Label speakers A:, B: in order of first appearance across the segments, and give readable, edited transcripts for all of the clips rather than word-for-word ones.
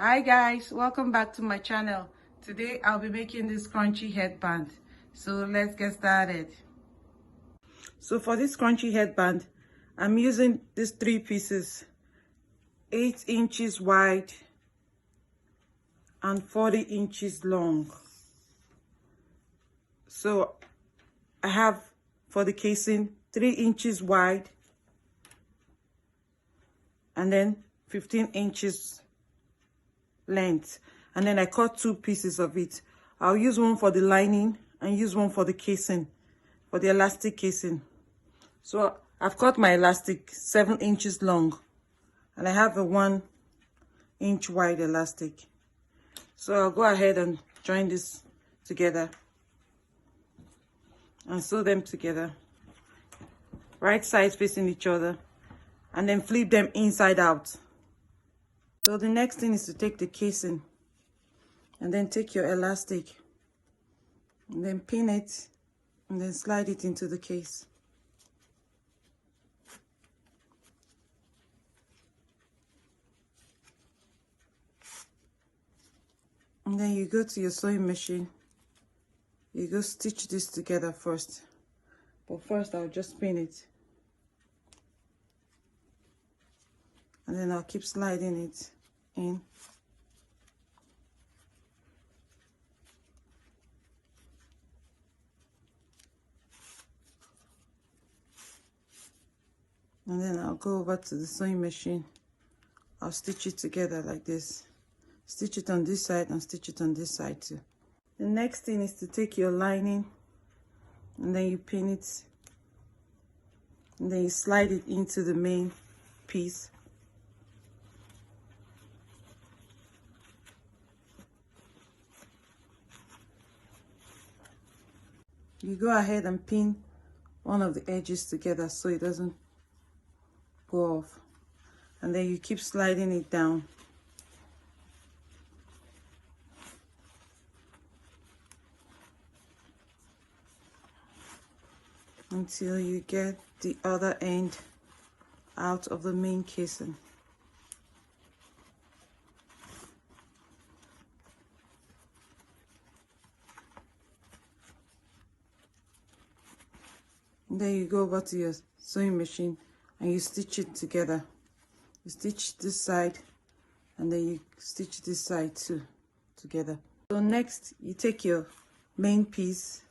A: Hi guys, welcome back to my channel. Today I'll be making this scrunchy headband. So let's get started. So for this scrunchy headband, I'm using these 3 pieces, 8 inches wide and 40 inches long. So I have for the casing 3 inches wide and then 15 inches length, and then I cut 2 pieces of it. I'll use one for the lining and use one for the casing, for the elastic casing. So I've cut my elastic 7 inches long and I have a 1 inch wide elastic. So I'll go ahead and join this together and sew them together, right sides facing each other, and then flip them inside out. So the next thing is to take the casing and then take your elastic and then pin it and then slide it into the case. And then you go to your sewing machine. You go stitch this together first. But first I'll just pin it. And then I'll keep sliding it in. And then I'll go over to the sewing machine. I'll stitch it together like this. Stitch it on this side and stitch it on this side too. The next thing is to take your lining and then you pin it. And then you slide it into the main piece. You go ahead and pin one of the edges together so it doesn't go off, and then you keep sliding it down until you get the other end out of the main casing. And then you go over to your sewing machine and you stitch it together. You stitch this side and then you stitch this side too together. So next you take your main piece.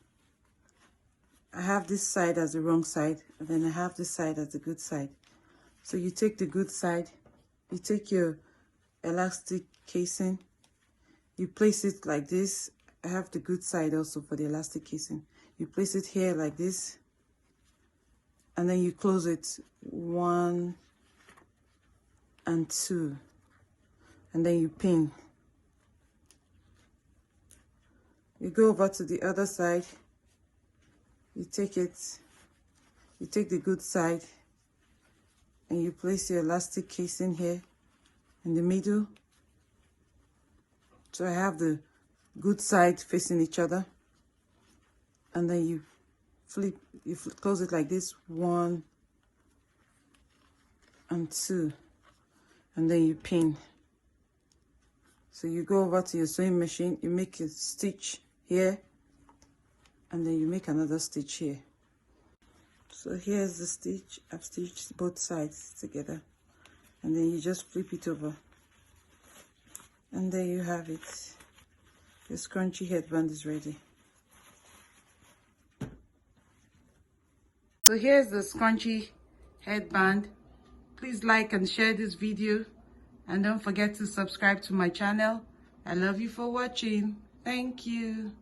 A: I have this side as the wrong side and then I have this side as the good side. So you take the good side, you take your elastic casing, you place it like this. I have the good side also for the elastic casing. You place it here like this. And then you close it 1 and 2, and then you pin. You go over to the other side, you take the good side and you place your elastic casing here in the middle. So I have the good side facing each other, and then you close it like this, 1 and 2, and then you pin. So you go over to your sewing machine, you make a stitch here, and then you make another stitch here. So here's the stitch. I've stitched both sides together, and then you just flip it over, and there you have it. Your scrunchy headband is ready. So here's the scrunchy headband. Please like and share this video, and don't forget to subscribe to my channel. I love you for watching. Thank you.